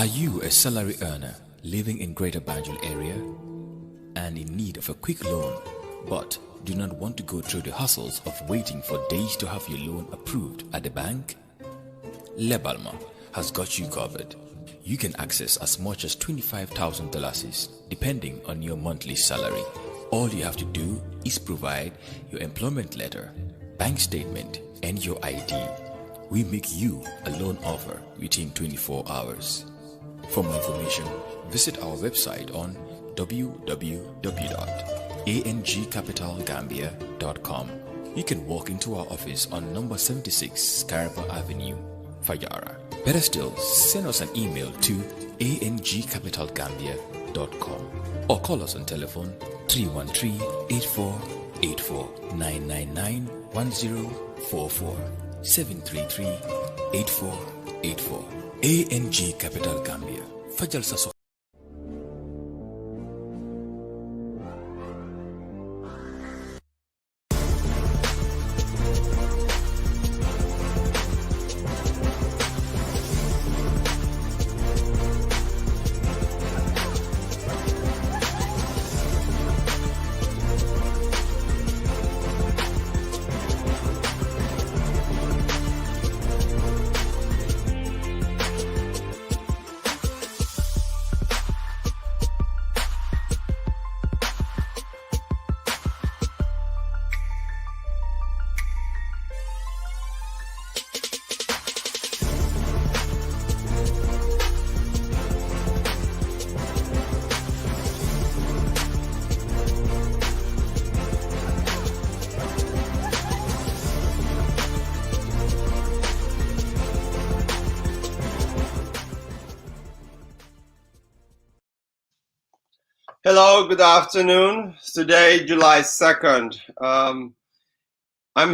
Are you a salary earner living in Greater Banjul area and in need of a quick loan but do not want to go through the hassles of waiting for days to have your loan approved at the bank? Lebalma has got you covered. You can access as much as $25,000 depending on your monthly salary. All you have to do is provide your employment letter, bank statement, and your ID. We make you a loan offer within 24 hours. For more information, visit our website on www.angcapitalgambia.com. You can walk into our office on number 76 Scarpa Avenue, Fayara. Better still, send us an email to angcapitalgambia.com or call us on telephone 313-8484 999-1044 733-8484. ANG Capital Gambia. Fajal sa Hello, good afternoon. Today, July 2nd. I'm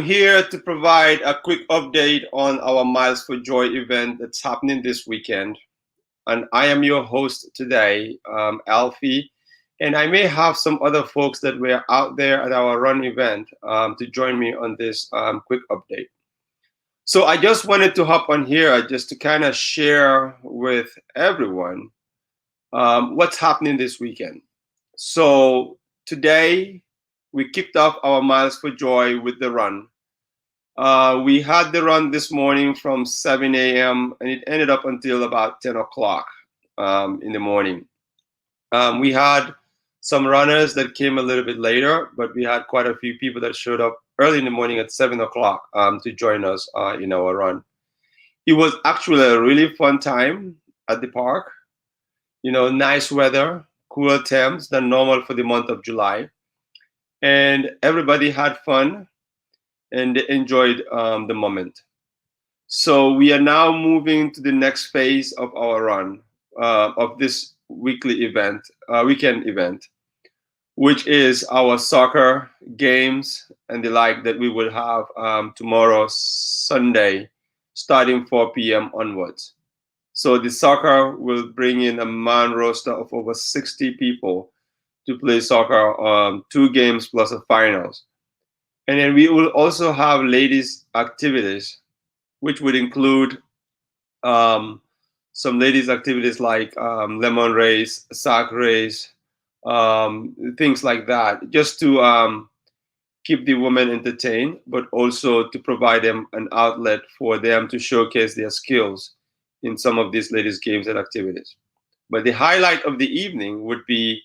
here to provide a quick update on our Miles for Joy event that's happening this weekend. And I am your host today, Alfie. And I may have some other folks that were out there at our run event to join me on this quick update. So I just wanted to hop on here just to kind of share with everyone what's happening this weekend. So today we kicked off our Miles for Joy with the run. We had the run this morning from 7 a.m. and it ended up until about 10 o'clock in the morning. We had some runners that came a little bit later, but we had quite a few people that showed up early in the morning at 7 o'clock to join us in our run. It was actually a really fun time at the park. You know, nice weather, cooler temps than normal for the month of July. And everybody had fun and they enjoyed the moment. So we are now moving to the next phase of our run of this weekend event, which is our soccer games and the like that we will have tomorrow, Sunday, starting 4 p.m. onwards. So the soccer will bring in a man roster of over 60 people to play soccer, 2 games plus a finals. And then we will also have ladies activities, which would include some ladies activities like lemon race, sack race, things like that, just to keep the women entertained, but also to provide them an outlet for them to showcase their skills in some of these ladies' games and activities. But the highlight of the evening would be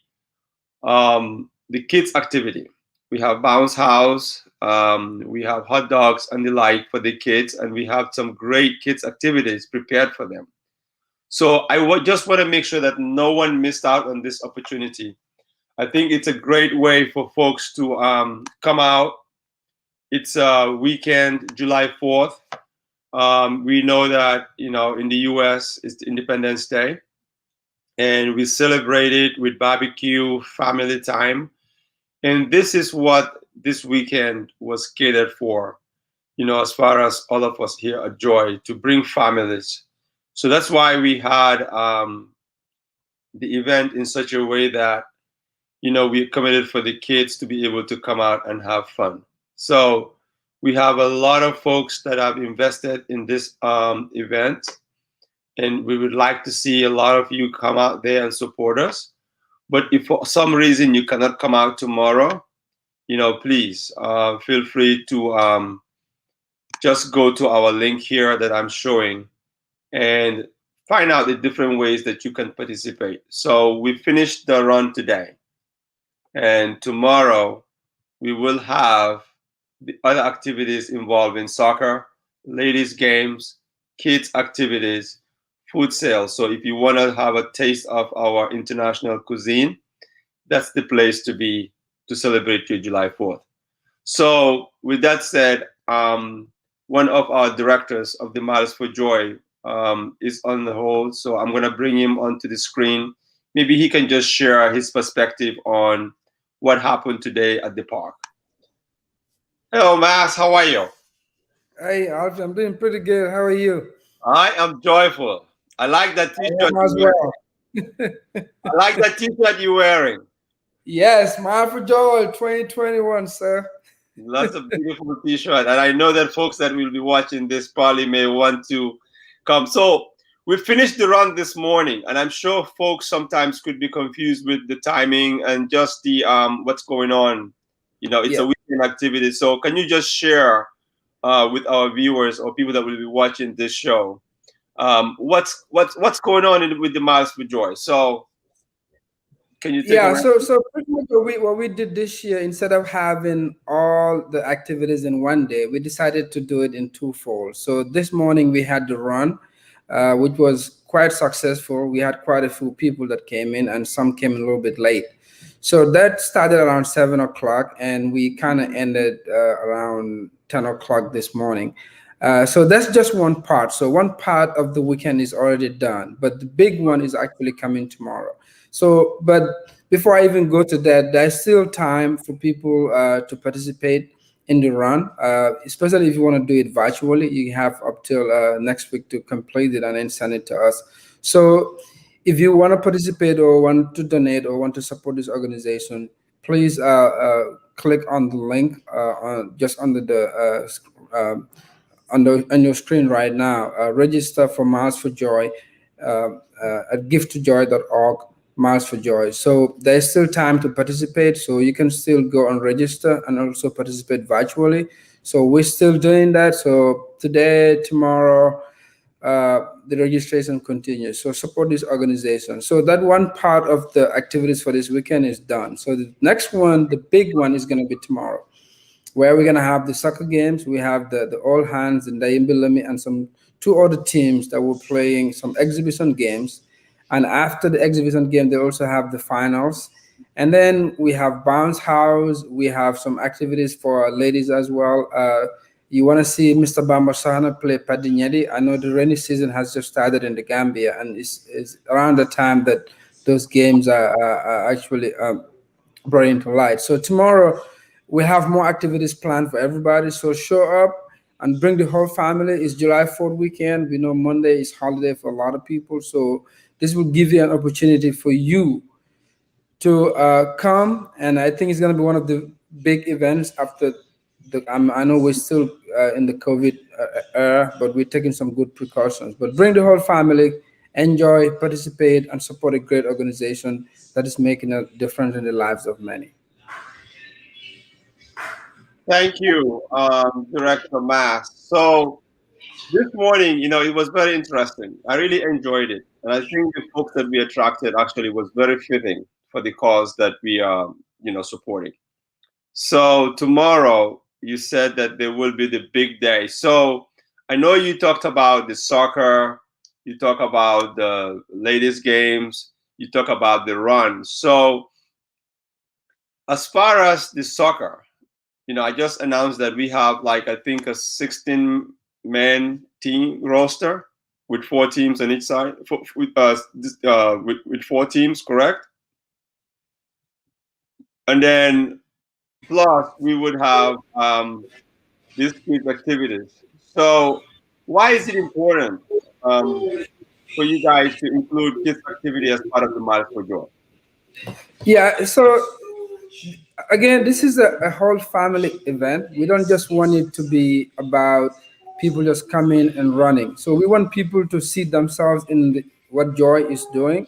the kids' activity. We have bounce house, we have hot dogs and the like for the kids, and we have some great kids' activities prepared for them. So I just want to make sure that no one missed out on this opportunity. I think it's a great way for folks to come out. It's a weekend, July 4th. We know that, you know, in the US, it's Independence Day. And we celebrate it with barbecue, family time. And this is what this weekend was catered for, you know, as far as all of us here at Joy, to bring families. So that's why we had the event in such a way that, you know, we committed for the kids to be able to come out and have fun. So we have a lot of folks that have invested in this event. and we would like to see a lot of you come out there and support us. But if for some reason you cannot come out tomorrow, please feel free to just go to our link here that I'm showing and find out the different ways that you can participate. So we finished the run today, and tomorrow we will have the other activities involving soccer, ladies' games, kids' activities, food sales. So if you want to have a taste of our international cuisine, that's the place to be to celebrate your July 4th. So with that said, one of our directors of the Miles for Joy is on the hold. So I'm going to bring him onto the screen. Maybe he can just share his perspective on what happened today at the park. Hello, Mas. How are you? Hey, Alfie, I'm doing pretty good. How are you? I am joyful. I like that I T-shirt am you're as wearing. well. I like that T-shirt you're wearing. Yes, Smile for Joy 2021, sir. Lots of beautiful T-shirt, and I know that folks that will be watching this probably may want to come. So we finished the run this morning, and I'm sure folks sometimes could be confused with the timing and just the what's going on. It's a Yeah. weekend activity. So can you just share with our viewers or people that will be watching this show what's going on with the Miles for Joy? So can you take Yeah, away? so pretty much what we did this year, instead of having all the activities in one day, we decided to do it in twofold. So this morning we had the run, which was quite successful. We had quite a few people that came in, and some came a little bit late. So that started around 7 o'clock, and we kind of ended around 10 o'clock this morning. So that's just one part. So one part of the weekend is already done, but the big one is actually coming tomorrow. So, but before I even go to that, there's still time for people to participate in the run, especially if you want to do it virtually. You have up till next week to complete it and then send it to us. So, if you want to participate or want to donate or want to support this organization, please click on the link just under the on your screen right now. Register for Miles for Joy at gifttojoy.org. Miles for Joy. So there's still time to participate. So you can still go and register and also participate virtually. So we're still doing that. So today, tomorrow, the registration continues. So support this organization. So that one part of the activities for this weekend is done. So the next one, the big one, is going to be tomorrow, where we're gonna have the soccer games. We have the all hands and the Imbilimi and some two other teams that were playing some exhibition games. And after the exhibition game, they also have the finals. And then we have bounce house. We have some activities for ladies as well. You want to see Mr. Bamba Sahana play Padinyedi? I know the rainy season has just started in the Gambia, and it's around the time that those games are actually brought into light. So tomorrow we have more activities planned for everybody. So show up and bring the whole family. It's July 4th weekend. We know Monday is holiday for a lot of people. So this will give you an opportunity for you to come. And I think it's going to be one of the big events after I know we're still in the COVID era, but we're taking some good precautions. But bring the whole family, enjoy, participate, and support a great organization that is making a difference in the lives of many. Thank you, Director Mass. So this morning, it was very interesting. I really enjoyed it. And I think the folks that we attracted actually was very fitting for the cause that we are, supporting. So tomorrow, you said that there will be the big day. So I know you talked about the soccer, you talk about the ladies' games, you talk about the run. So as far as the soccer, I just announced that we have like I think a 16-man team roster with four teams on each side. With four teams, correct? And then plus we would have these kids activities. So why is it important for you guys to include kids activity as part of the Miles for Joy? Yeah, so again, this is a whole family event. We don't just want it to be about people just coming and running. So we want people to see themselves in what Joy is doing,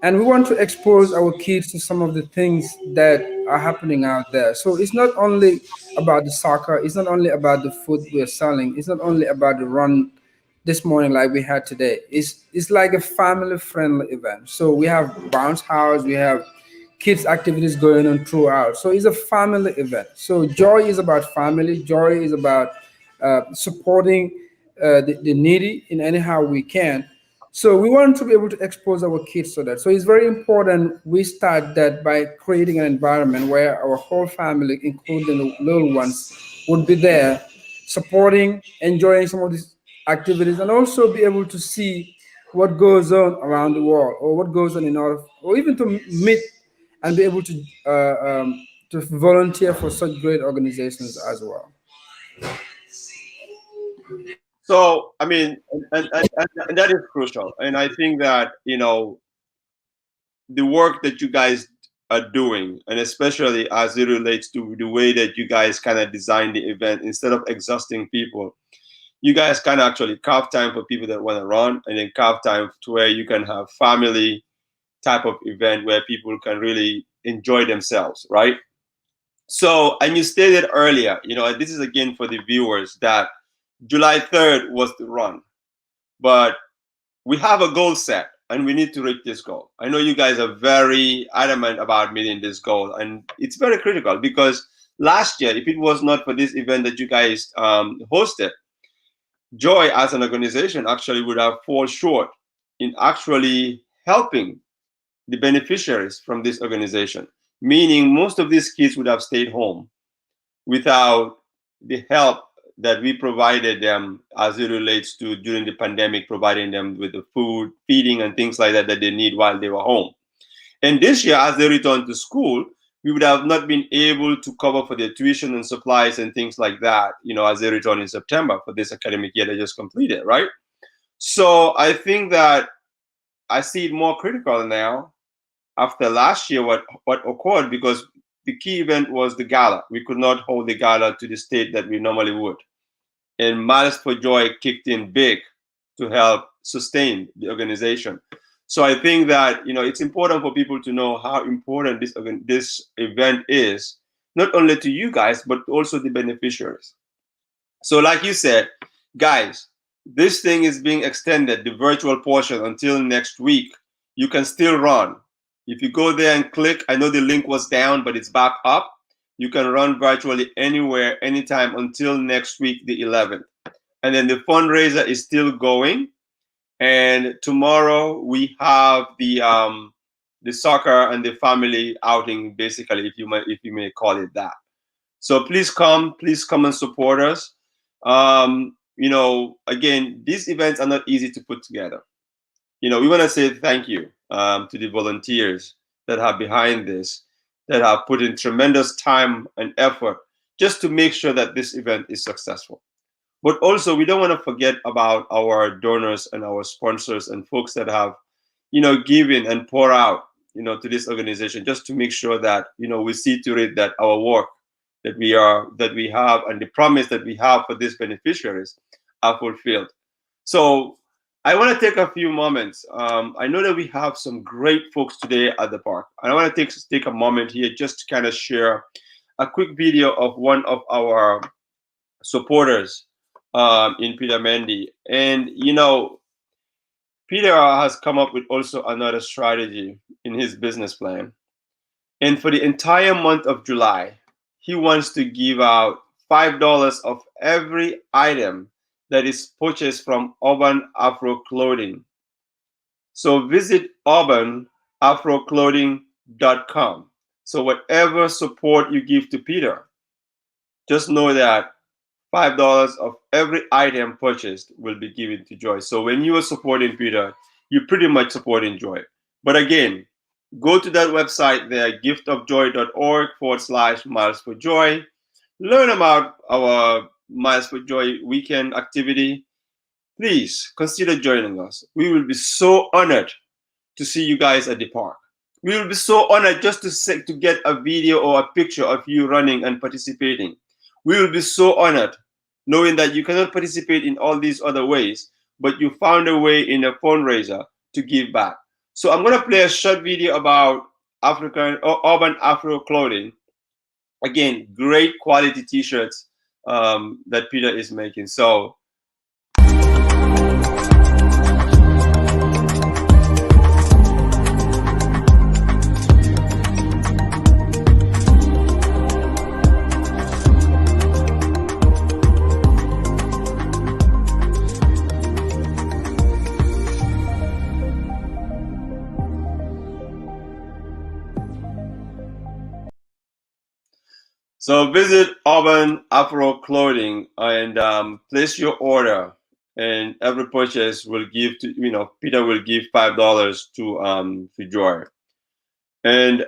and we want to expose our kids to some of the things that are happening out there. So it's not only about the soccer, it's not only about the food we're selling, it's not only about the run this morning like we had today. It's like a family friendly event. So we have bounce house, we have kids activities going on throughout. So it's a family event. So Joy is about family. Joy is about supporting the needy in any how we can. So we want to be able to expose our kids to that. So it's very important we start that by creating an environment where our whole family, including the little ones, would be there, supporting, enjoying some of these activities, and also be able to see what goes on around the world, or what goes on in our, or even to meet and be able to volunteer for such great organizations as well. So, I mean, and that is crucial. And I think that, the work that you guys are doing, and especially as it relates to the way that you guys kind of design the event, instead of exhausting people, you guys can actually carve time for people that want to run, and then carve time to where you can have family type of event where people can really enjoy themselves, right? So, and you stated earlier, this is again for the viewers, that July 3rd was the run, but we have a goal set and we need to reach this goal. I know you guys are very adamant about meeting this goal, and it's very critical because last year, if it was not for this event that you guys hosted, Joy as an organization actually would have fallen short in actually helping the beneficiaries from this organization, meaning most of these kids would have stayed home without the help that we provided them as it relates to during the pandemic, providing them with the food, feeding, and things like that that they need while they were home. And this year, as they return to school, we would have not been able to cover for their tuition and supplies and things like that, as they return in September for this academic year they just completed, right? So I think that I see it more critical now after last year what occurred, because the key event was the gala. We could not hold the gala to the state that we normally would. And Miles for Joy kicked in big to help sustain the organization. So I think that it's important for people to know how important this event is, not only to you guys but also the beneficiaries. So, like you said, guys, this thing is being extended, the virtual portion, until next week. You can still run. If you go there and click, I know the link was down, but it's back up. You can run virtually anywhere, anytime until next week, the 11th. And then the fundraiser is still going. And tomorrow we have the soccer and the family outing, basically, if you may call it that. So please come and support us. Again, these events are not easy to put together. We want to say thank you to the volunteers that are behind this, that have put in tremendous time and effort just to make sure that this event is successful. But also, we don't want to forget about our donors and our sponsors and folks that have, given and pour out, to this organization, just to make sure that, we see to it that our work that we have and the promise that we have for these beneficiaries are fulfilled. So I want to take a few moments. I know that we have some great folks today at the park. I want to take a moment here just to kind of share a quick video of one of our supporters in Peter Mendy. And, Peter has come up with also another strategy in his business plan. And for the entire month of July, he wants to give out $5 of every item that is purchased from Urban Afro Clothing. So visit urbanafroclothing.com. So whatever support you give to Peter, just know that $5 of every item purchased will be given to Joy. So when you are supporting Peter, you're pretty much supporting Joy. But again, go to that website there, giftofjoy.org/Miles for Joy. Learn about our Miles for Joy weekend activity. Please consider joining us. We will be so honored to see you guys at the park. We will be so honored just to get a video or a picture of you running and participating. We will be so honored knowing that you cannot participate in all these other ways, but you found a way in a fundraiser to give back. So I'm going to play a short video about African or urban Afro clothing. Again, great quality t-shirts that Peter is making. So visit Urban Afro Clothing and place your order, and every purchase will give to Peter will give $5 to JOYE. And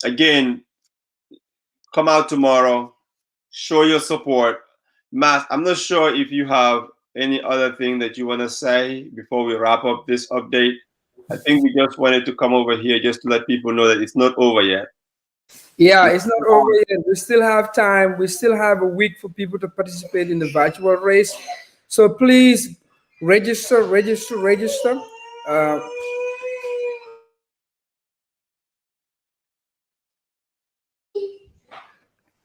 again, come out tomorrow, show your support. Matt, I'm not sure if you have any other thing that you want to say before we wrap up this update. I think we just wanted to come over here just to let people know that it's not over yet. Yeah, it's not over yet. We still have time. We still have a week for people to participate in the virtual race. So please register.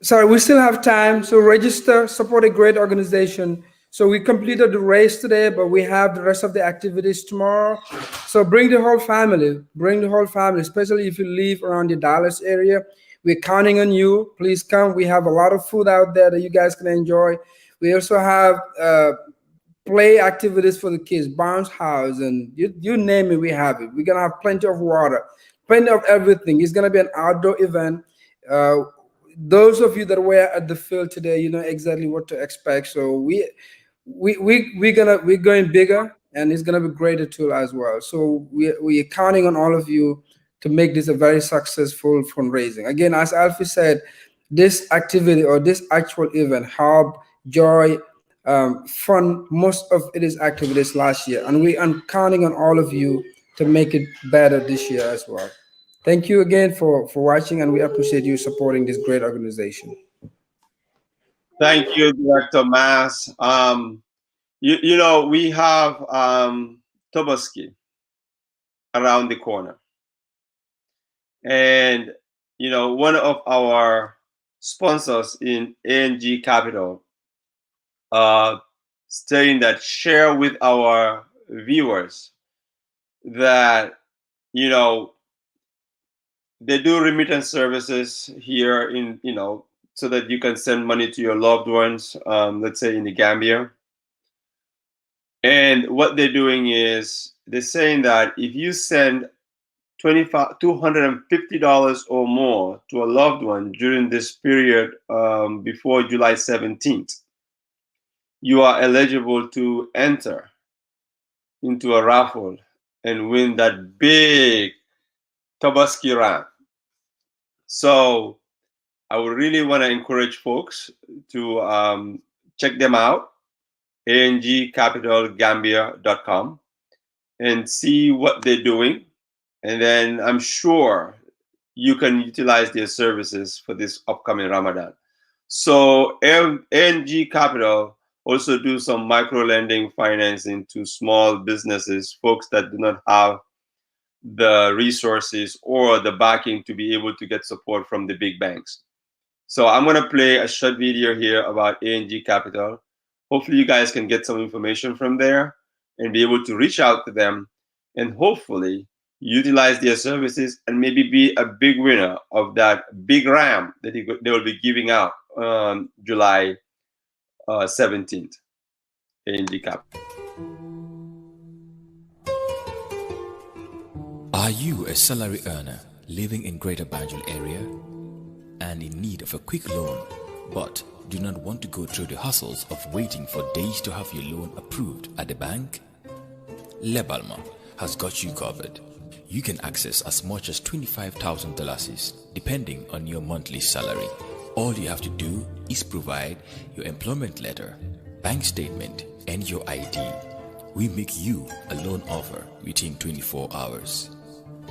Sorry, we still have time. So register, support a great organization. So we completed the race today, but we have the rest of the activities tomorrow. So bring the whole family. Bring the whole family, especially if you live around the Dallas area. We're counting on you. Please come. We have a lot of food out there that you guys can enjoy. We also have play activities for the kids, bounce house, and you name it, we have it. We're gonna have plenty of water, plenty of everything. It's gonna be an outdoor event. Those of you that were at the field today, you know exactly what to expect. So we're going bigger, and it's gonna be greater tool as well. So we're counting on all of you to make this a very successful fundraising. Again, as Alfie said, this activity or this actual event helped JOYE fund most of its activities last year, and I'm counting on all of you to make it better this year as well. Thank you again for watching, and we appreciate you supporting this great organization. Thank you, Director Mass. We have Toboski around the corner. And, one of our sponsors in ANG Capital stating that share with our viewers that, they do remittance services here in, so that you can send money to your loved ones, let's say in the Gambia. And what they're doing is they're saying that if you send $250 or more to a loved one during this period before July 17th, you are eligible to enter into a raffle and win that big Tobaski ram. So I would really want to encourage folks to check them out, angcapitalgambia.com, and see what they're doing. And then I'm sure you can utilize their services for this upcoming Ramadan. So ANG Capital also do some micro lending financing to small businesses, folks that do not have the resources or the backing to be able to get support from the big banks. So I'm going to play a short video here about ANG Capital. Hopefully you guys can get some information from there and be able to reach out to them and hopefully utilize their services and maybe be a big winner of that big ram that they will be giving out on July 17th. ANG Capital. Are you a salary earner living in Greater Banjul area and in need of a quick loan, but do not want to go through the hassles of waiting for days to have your loan approved at the bank? Lebalma has got you covered. You can access as much as $25,000 depending on your monthly salary. All you have to do is provide your employment letter, bank statement, and your ID. We make you a loan offer within 24 hours.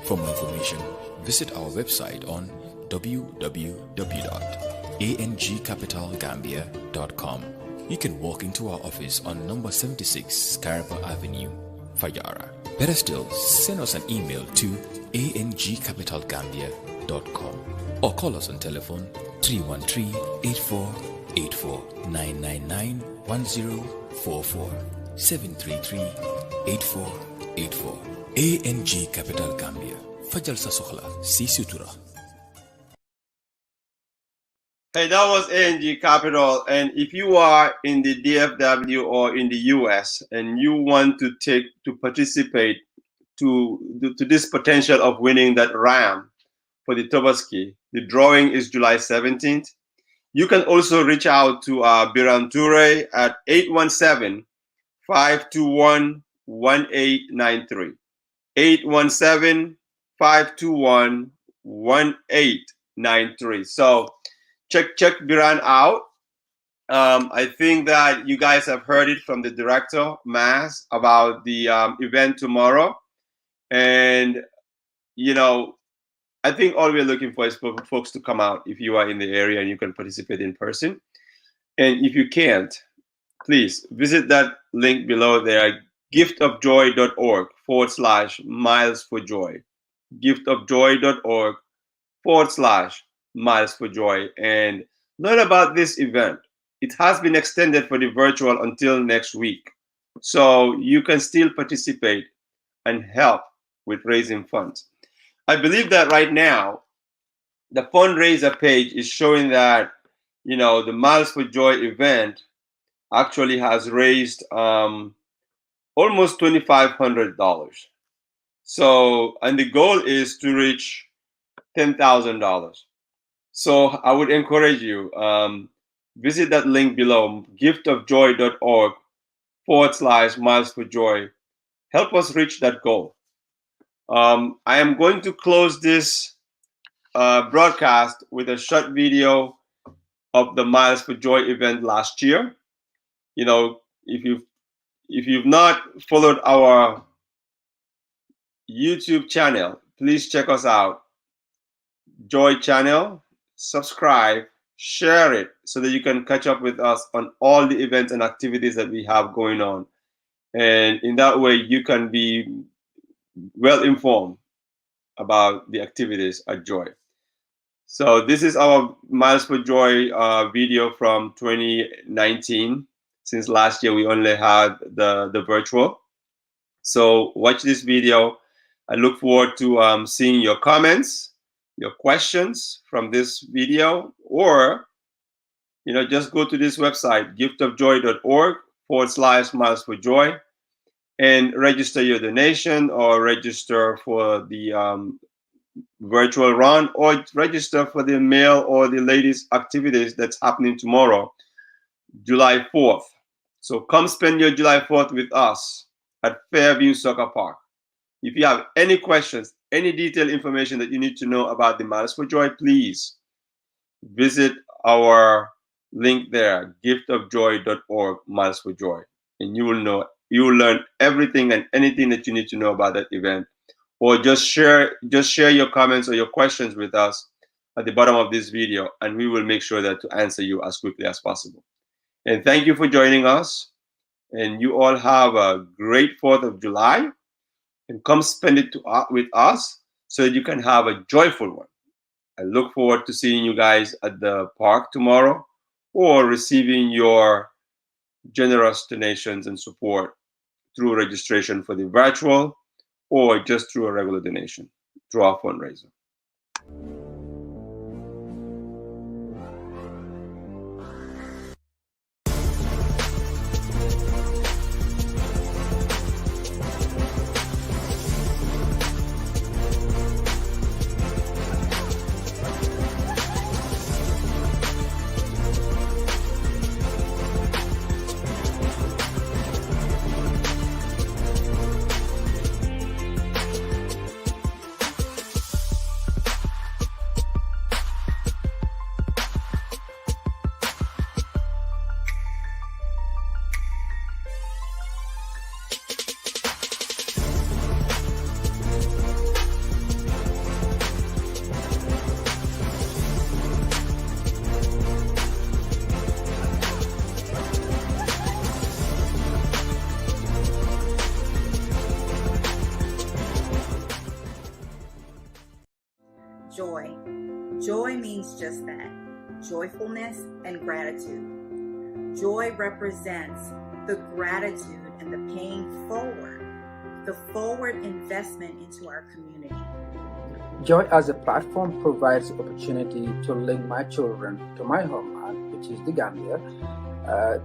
For more information, visit our website on www.angcapitalgambia.com. you can walk into our office on number 76 Scarborough Avenue, Fajara. Better still, send us an email to angcapitalgambia.com or call us on telephone 313-8484-999-1044 733-8484. ANG Capital Gambia. Fajal sa sokhla si sutura. Hey, that was ANG Capital. And if you are in the DFW or in the US and you want to participate to this potential of winning that RAM for the Tobaski, the drawing is July 17th. You can also reach out to Biram Toure at 817-521-1893. 817-521-1893. So check Biran out. I think that you guys have heard it from the director, Mas, about the event tomorrow. And, you know, I think all we're looking for is for folks to come out if you are in the area and you can participate in person. And if you can't, please visit that link below there, giftofjoy.org/milesforjoy. giftofjoy.org/milesforjoy, and learn about this event. It has been extended for the virtual until next week. So you can still participate and help with raising funds. I believe that right now, the fundraiser page is showing that, you know, the Miles for Joy event actually has raised almost $2,500. So, and the goal is to reach $10,000. So I would encourage you, visit that link below, giftofjoy.org/Miles for Joy. Help us reach that goal. I am going to close this broadcast with a short video of the Miles for Joy event last year. You know, if you've not followed our YouTube channel, please check us out. Joy channel, subscribe, share it so that you can catch up with us on all the events and activities that we have going on. And in that way, you can be well informed about the activities at Joy. So this is our Miles for Joy video from 2019. Since last year, we only had the virtual. So watch this video. I look forward to seeing your comments, your questions from this video, or, you know, just go to this website, giftofjoy.org/Miles for Joy, and register your donation or register for the virtual run or register for the male or the ladies activities that's happening tomorrow, July 4th. So come spend your July 4th with us at Fairview Soccer Park. If you have any questions, any detailed information that you need to know about the Miles for Joy, please visit our link there, giftofjoy.org/Miles for Joy, and you will learn everything and anything that you need to know about that event. Or just share your comments or your questions with us at the bottom of this video, and we will make sure that to answer you as quickly as possible. And thank you for joining us. And you all have a great 4th of July, and come spend it with us so that you can have a joyful one. I look forward to seeing you guys at the park tomorrow, or receiving your generous donations and support through registration for the virtual, or just through a regular donation through our fundraiser. just that, joyfulness and gratitude. Joy represents the gratitude and the paying forward, the forward investment into our community. JOYE as a platform provides opportunity to link my children to my homeland, which is the Gambia.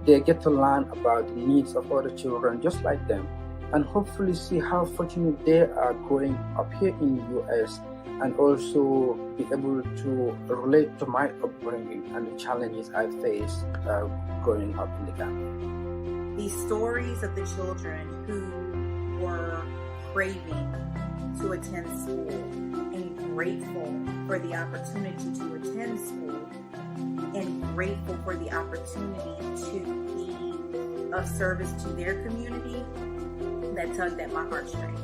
They get to learn about the needs of other children just like them, and hopefully see how fortunate they are growing up here in the US, and also be able to relate to my upbringing and the challenges I faced growing up in the Gambia. These stories of the children who were craving to attend school and grateful for the opportunity to attend school and grateful for the opportunity to be of service to their community, that tugged at my heartstrings.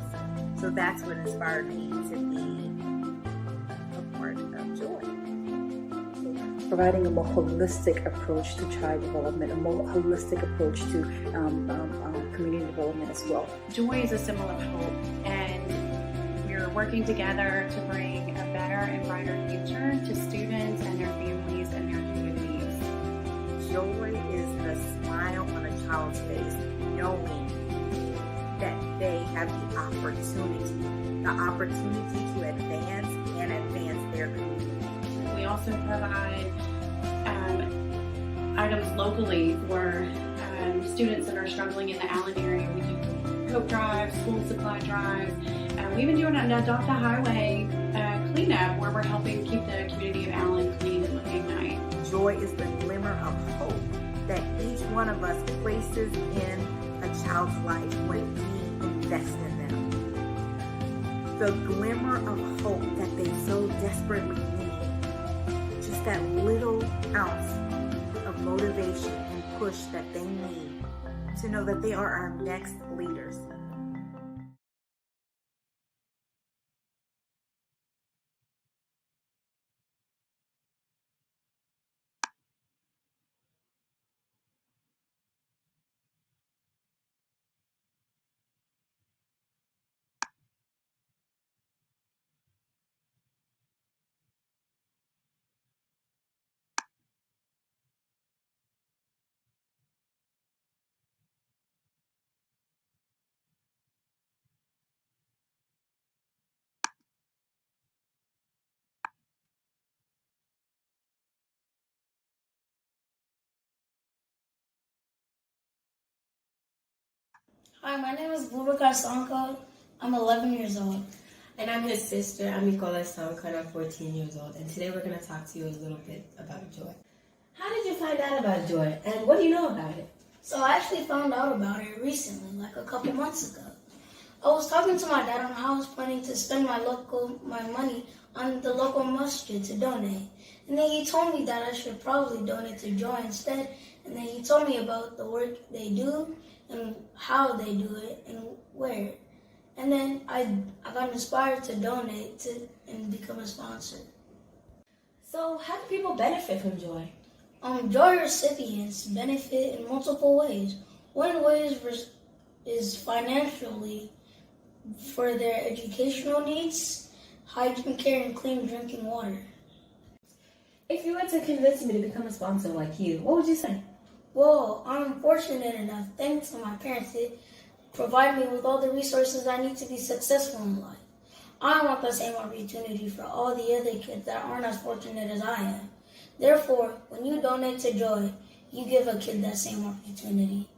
So that's what inspired me to be a part of JOYE. Providing a more holistic approach to child development, a more holistic approach to community development as well. JOYE is a symbol of hope, and we're working together to bring a better and brighter future to students and their families and their communities. JOYE is the smile on a child's face, knowing that they have the opportunity to advance their community. We also provide items locally for students that are struggling in the Allen area. We do coat drives, school supply drives. We even do an Adopt a Highway cleanup where we're helping keep the community of Allen clean and looking nice. JOYE is the glimmer of hope that each one of us places in a child's life when we invest in them. The glimmer of hope that they so desperately need. Just that little ounce of motivation and push that they need to know that they are our next leaders. Hi, my name is Bubakar Sanko. I'm 11 years old. And I'm his sister. I'm Nicola Sanko, and I'm 14 years old. And today we're going to talk to you a little bit about JOYE. How did you find out about JOYE, and what do you know about it? So I actually found out about it recently, like a couple months ago. I was talking to my dad on how I was planning to spend my money on the local masjid to donate. And then he told me that I should probably donate to JOYE instead. And then he told me about the work they do and how they do it and where. And then I got inspired to donate and become a sponsor. So how do people benefit from JOYE? JOYE recipients benefit in multiple ways. One way is financially for their educational needs, hygiene care, and clean drinking water. If you were to convince me to become a sponsor like you, what would you say? Well, I'm fortunate enough, thanks to my parents, to provide me with all the resources I need to be successful in life. I want the same opportunity for all the other kids that aren't as fortunate as I am. Therefore, when you donate to JOYE, you give a kid that same opportunity.